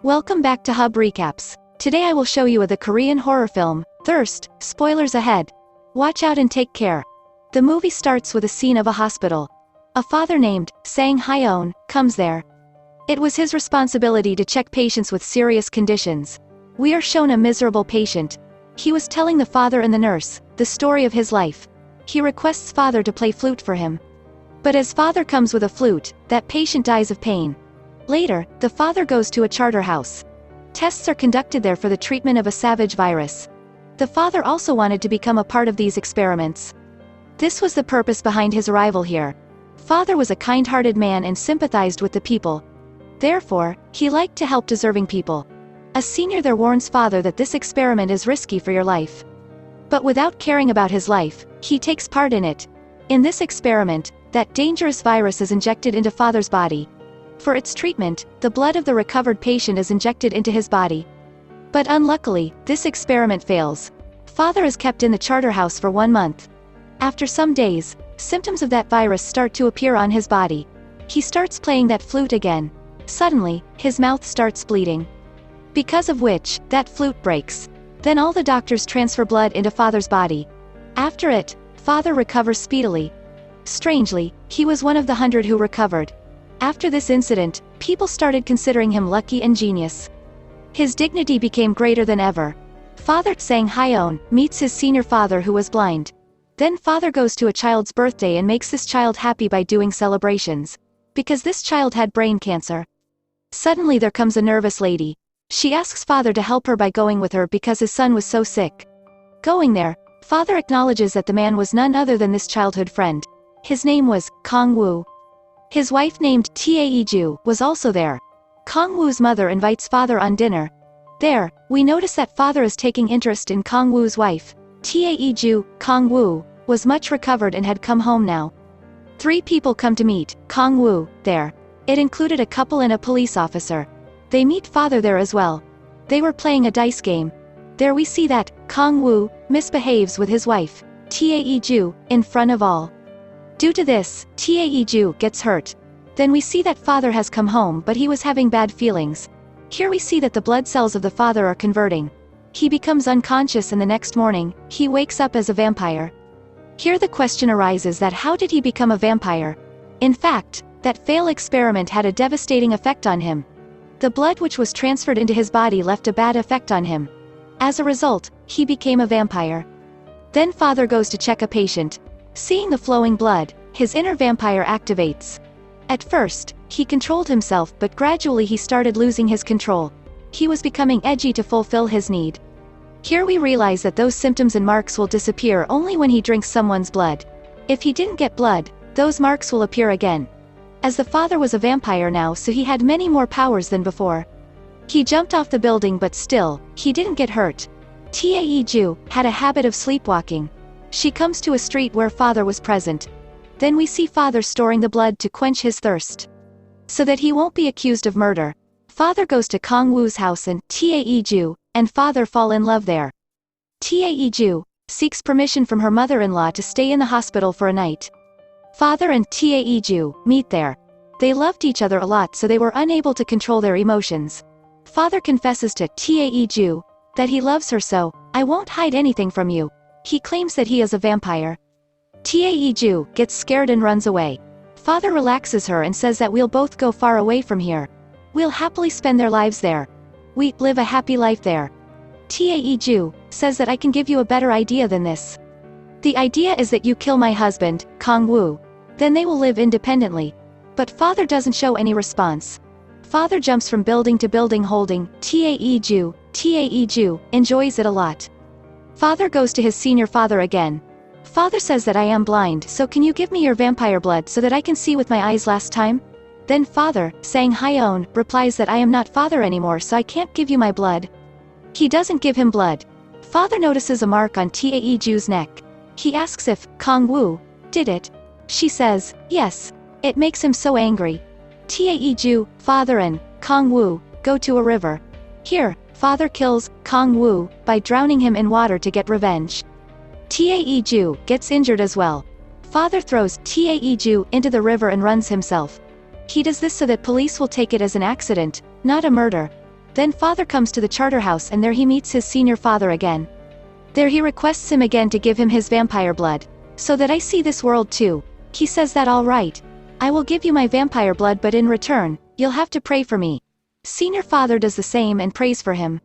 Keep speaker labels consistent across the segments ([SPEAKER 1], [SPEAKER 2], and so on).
[SPEAKER 1] Welcome back to Hub Recaps. Today I will show you the Korean horror film, Thirst. Spoilers ahead. Watch out and take care. The movie starts with a scene of a hospital. A father named Sang Hyeon comes there. It was his responsibility to check patients with serious conditions. We are shown a miserable patient. He was telling the father and the nurse the story of his life. He requests father to play flute for him. But as father comes with a flute, that patient dies of pain. Later, the father goes to a charter house. Tests are conducted there for the treatment of a savage virus. The father also wanted to become a part of these experiments. This was the purpose behind his arrival here. Father was a kind-hearted man and sympathized with the people. Therefore, he liked to help deserving people. A senior there warns father that this experiment is risky for your life. But without caring about his life, he takes part in it. In this experiment, that dangerous virus is injected into father's body. For its treatment, the blood of the recovered patient is injected into his body. But unluckily, this experiment fails. Father is kept in the charter house for 1 month. After some days, symptoms of that virus start to appear on his body. He starts playing that flute again. Suddenly, his mouth starts bleeding. Because of which, that flute breaks. Then all the doctors transfer blood into father's body. After it, father recovers speedily. Strangely, he was one of the 100 who recovered. After this incident, people started considering him lucky and genius. His dignity became greater than ever. Father Sang Hyeon meets his senior father who was blind. Then father goes to a child's birthday and makes this child happy by doing celebrations. Because this child had brain cancer. Suddenly there comes a nervous lady. She asks father to help her by going with her because his son was so sick. Going there, father acknowledges that the man was none other than this childhood friend. His name was Kong Woo. His wife named Taeju was also there. Kong Woo's mother invites father on dinner. There, we notice that father is taking interest in Kong Woo's wife. Taeju. Kong Woo was much recovered and had come home now. 3 people come to meet Kong Woo there. It included a couple and a police officer. They meet father there as well. They were playing a dice game. There we see that Kong Woo misbehaves with his wife, Taeju, in front of all. Due to this, Taeju gets hurt. Then we see that father has come home but he was having bad feelings. Here we see that the blood cells of the father are converting. He becomes unconscious and the next morning, he wakes up as a vampire. Here the question arises that how did he become a vampire? In fact, that failed experiment had a devastating effect on him. The blood which was transferred into his body left a bad effect on him. As a result, he became a vampire. Then father goes to check a patient. Seeing the flowing blood, his inner vampire activates. At first, he controlled himself but gradually he started losing his control. He was becoming edgy to fulfill his need. Here we realize that those symptoms and marks will disappear only when he drinks someone's blood. If he didn't get blood, those marks will appear again. As the father was a vampire now, so he had many more powers than before. He jumped off the building but still, he didn't get hurt. Taeju had a habit of sleepwalking. She comes to a street where father was present. Then we see father storing the blood to quench his thirst. So that he won't be accused of murder. Father goes to Kong Woo's house and Taeju and father fall in love there. Taeju seeks permission from her mother-in-law to stay in the hospital for a night. Father and Taeju meet there. They loved each other a lot so they were unable to control their emotions. Father confesses to Taeju that he loves her, so, "I won't hide anything from you." He claims that he is a vampire. Taeju gets scared and runs away. Father relaxes her and says that we'll both go far away from here. We'll happily spend their lives there. We live a happy life there. Taeju says that I can give you a better idea than this. The idea is that you kill my husband, Kong Woo. Then they will live independently. But father doesn't show any response. Father jumps from building to building holding Taeju. Taeju enjoys it a lot. Father goes to his senior father again. Father says that I am blind, so can you give me your vampire blood so that I can see with my eyes last time? Then father, Sang Hyeon, replies that I am not father anymore so I can't give you my blood. He doesn't give him blood. Father notices a mark on Taeju's neck. He asks if Kong Woo did it. She says, yes. It makes him so angry. Taeju, father and Kong Woo go to a river. Here, father kills Kong Woo by drowning him in water to get revenge. Taeju gets injured as well. Father throws Taeju into the river and runs himself. He does this so that police will take it as an accident, not a murder. Then father comes to the charter house and there he meets his senior father again. There he requests him again to give him his vampire blood. So that I see this world too. He says that all right. I will give you my vampire blood but in return, you'll have to pray for me. Senior father does the same and prays for him.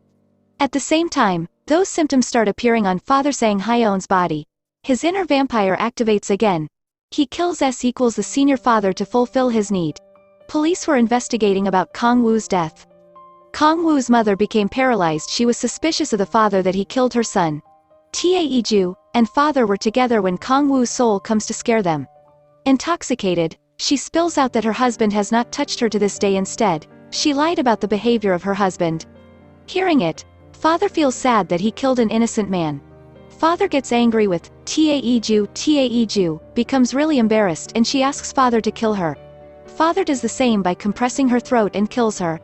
[SPEAKER 1] At the same time, those symptoms start appearing on Father Sang Hyeon's body. His inner vampire activates again. He kills S=the senior father to fulfill his need. Police were investigating about Kong Woo's death. Kong Woo's mother became paralyzed. She was suspicious of the father that he killed her son. Tae-ju and father were together when Kong Woo's soul comes to scare them. Intoxicated, she spills out that her husband has not touched her to this day. Instead, she lied about the behavior of her husband. Hearing it, father feels sad that he killed an innocent man. Father gets angry with Tae-ju. Tae-ju becomes really embarrassed and she asks father to kill her. Father does the same by compressing her throat and kills her.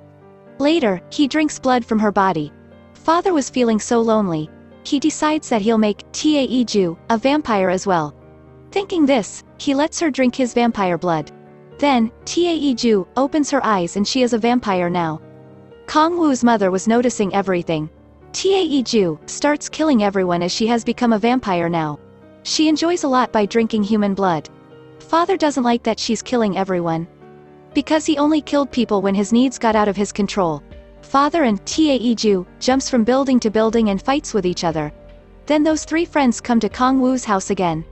[SPEAKER 1] Later, he drinks blood from her body. Father was feeling so lonely. He decides that he'll make Tae-ju a vampire as well. Thinking this, he lets her drink his vampire blood. Then, Tae-ju opens her eyes and she is a vampire now. Kong Woo's mother was noticing everything. Tae-ju starts killing everyone as she has become a vampire now. She enjoys a lot by drinking human blood. Father doesn't like that she's killing everyone. Because he only killed people when his needs got out of his control. Father and Tae-ju jumps from building to building and fights with each other. Then those three friends come to Kong Woo's house again.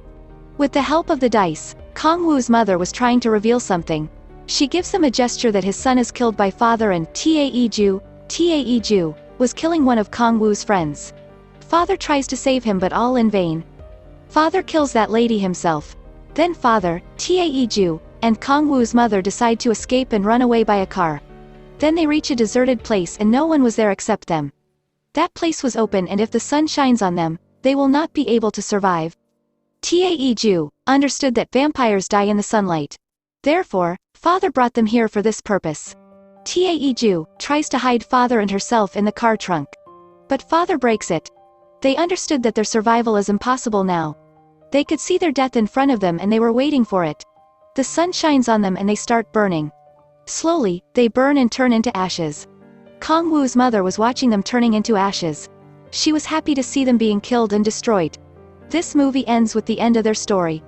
[SPEAKER 1] With the help of the dice, Kong Woo's mother was trying to reveal something. She gives them a gesture that his son is killed by father and Tae-ju was killing one of Kong Woo's friends. Father tries to save him but all in vain. Father kills that lady himself. Then father, Tae-ju, and Kong Woo's mother decide to escape and run away by a car. Then they reach a deserted place and no one was there except them. That place was open and if the sun shines on them, they will not be able to survive. Tae-ju understood that vampires die in the sunlight. Therefore, father brought them here for this purpose. Tae-ju tries to hide father and herself in the car trunk. But father breaks it. They understood that their survival is impossible now. They could see their death in front of them and they were waiting for it. The sun shines on them and they start burning. Slowly, they burn and turn into ashes. Kong Woo's mother was watching them turning into ashes. She was happy to see them being killed and destroyed. This movie ends with the end of their story.